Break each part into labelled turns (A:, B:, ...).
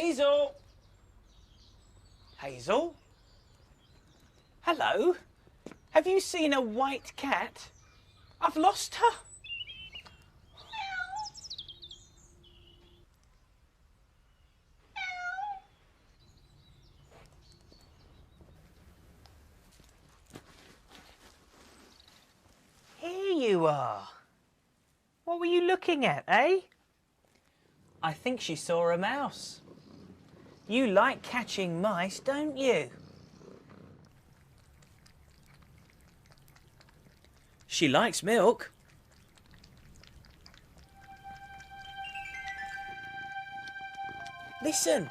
A: Hazel! Hazel? Hello? Have you seen a white cat? I've lost her. Here you are. What were you looking at, eh? I think she saw a mouse. You like catching mice, don't you? She likes milk. Listen.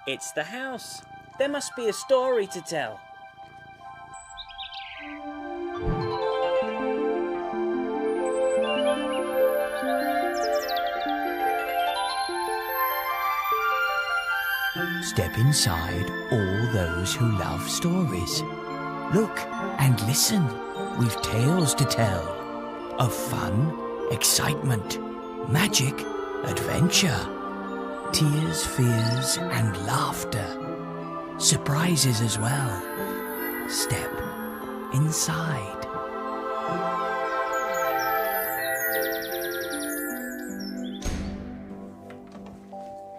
A: It's the house. There must be a story to tell.
B: Step inside all those who love stories. Look and listen. We've tales to tell of fun, excitement, magic, adventure, tears, fears and laughter. Surprises as well. Step inside.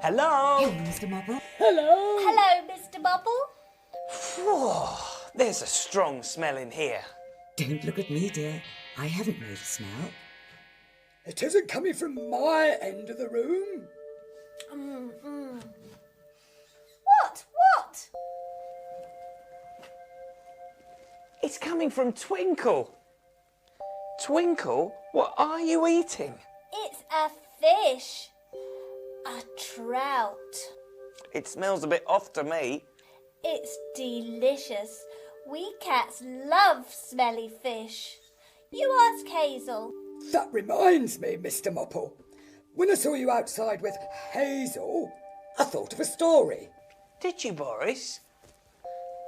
A: Hello?
C: Hello, Mr. Mopple.
A: Hello?
D: Hello, Mr. Bubble.
A: Whew, there's a strong smell in here.
C: Don't look at me, dear. I haven't made a smell.
E: It isn't coming from my end of the room.
D: What?
A: It's coming from Twinkle. Twinkle, what are you eating?
D: It's a fish. A trout.
A: It smells a bit off to me.
D: It's delicious. We cats love smelly fish. You ask Hazel.
E: That reminds me, Mr. Mopple. When I saw you outside with Hazel, I thought of a story.
A: Did you, Boris?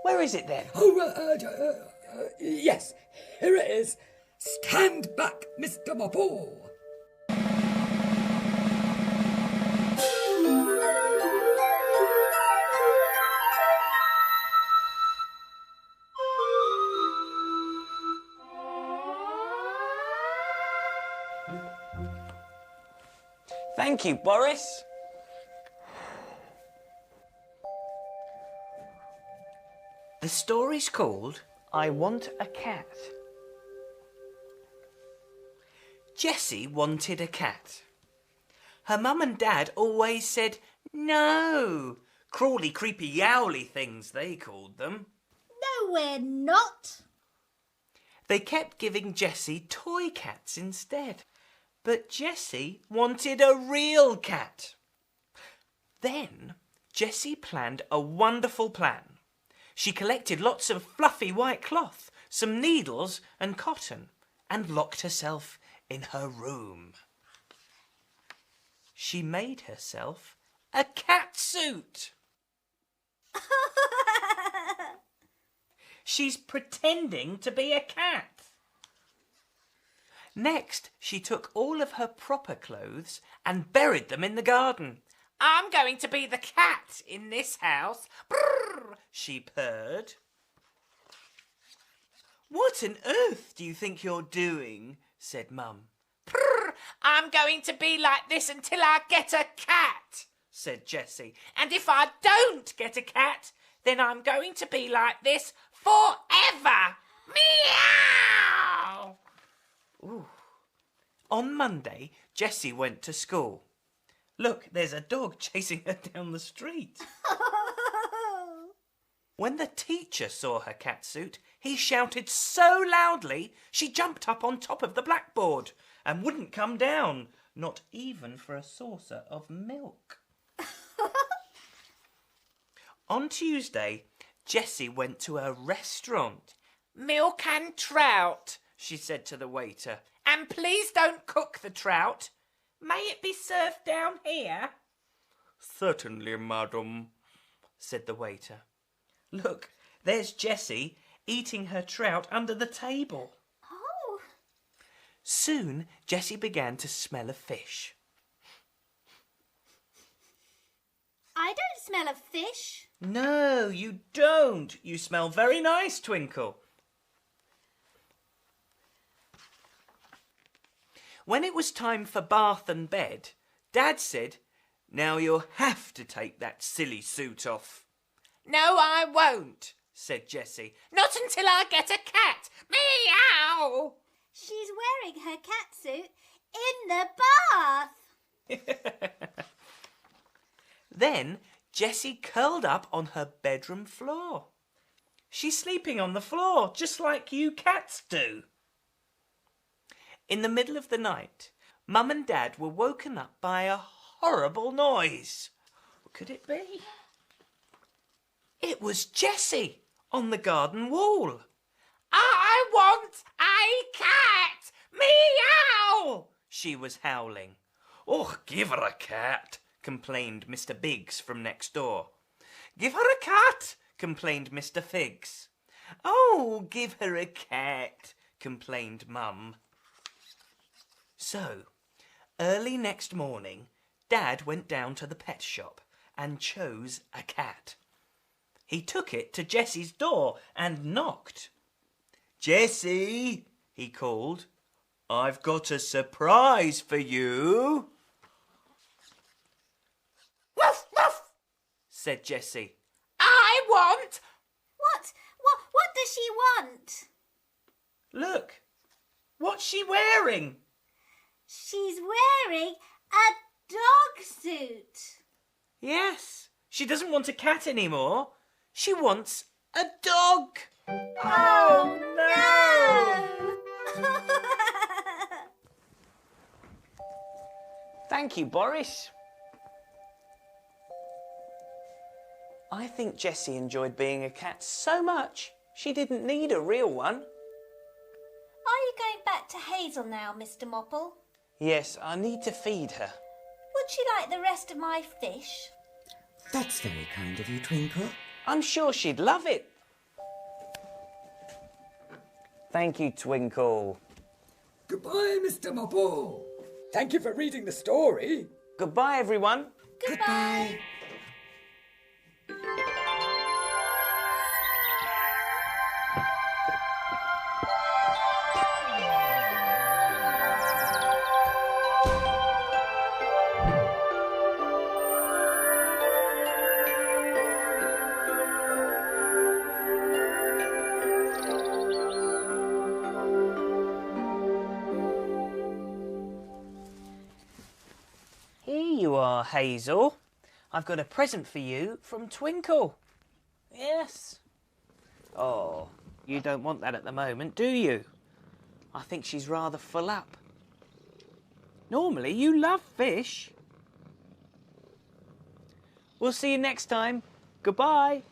A: Where is it then?
E: Oh, yes, here it is. Stand back, Mr. Mopple.
A: Thank you, Boris. The story's called I Want a Cat. Jessie wanted a cat. Her mum and dad always said no. Crawly, creepy, yowly things, they called them.
D: No, we're not.
A: They kept giving Jessie toy cats instead. But Jessie wanted a real cat. Then Jessie planned a wonderful plan. She collected lots of fluffy white cloth, some needles and cotton, and locked herself in her room. She made herself a cat suit. She's pretending to be a cat. Next, she took all of her proper clothes and buried them in the garden. I'm going to be the cat in this house. Brrr, she purred. What on earth do you think you're doing? Said Mum. Brrr, I'm going to be like this until I get a cat, said Jessie. And if I don't get a cat, then I'm going to be like this forever. Meow! Ooh. On Monday, Jessie went to school. Look, there's a dog chasing her down the street. When the teacher saw her catsuit, he shouted so loudly she jumped up on top of the blackboard and wouldn't come down, not even for a saucer of milk. On Tuesday, Jessie went to a restaurant. Milk and trout, she said to the waiter. And please don't cook the trout. May it be served down here? Certainly, madam, said the waiter. Look, there's Jessie eating her trout under the table.
D: Oh.
A: Soon, Jessie began to smell a fish.
D: I don't smell of fish.
A: No, you don't. You smell very nice, Twinkle. When it was time for bath and bed, Dad said, "Now you'll have to take that silly suit off." "No, I won't," said Jessie. "Not until I get a cat. Meow!"
D: She's wearing her cat suit in the bath.
A: Then Jessie curled up on her bedroom floor. She's sleeping on the floor, just like you cats do. In the middle of the night, Mum and Dad were woken up by a horrible noise. What could it be? It was Jessie on the garden wall. "I want a cat! Meow!" she was howling. "Oh, give her a cat," complained Mr. Biggs from next door. "Give her a cat," complained Mr. Figs. "Oh, give her a cat," complained Mum. So, early next morning, Dad went down to the pet shop and chose a cat. He took it to Jessie's door and knocked. "Jessie," he called, "I've got a surprise for you." "Woof, woof," said Jessie. "I want..."
D: What does she want?
A: "Look, what's she wearing?"
D: She's wearing a dog suit.
A: Yes, she doesn't want a cat anymore. She wants a dog.
D: Oh, no!
A: Thank you, Boris. I think Jessie enjoyed being a cat so much she didn't need a real one.
D: Are you going back to Hazel now, Mr. Mopple?
A: Yes, I need to feed her.
D: Would she like the rest of my fish?
C: That's very kind of you, Twinkle.
A: I'm sure she'd love it. Thank you, Twinkle.
E: Goodbye, Mr. Mopple. Thank you for reading the story.
A: Goodbye, everyone.
C: Goodbye.
A: Here you are, Hazel. I've got a present for you from Twinkle. Yes. Oh, you don't want that at the moment, do you? I think she's rather full up. Normally, you love fish. We'll see you next time. Goodbye.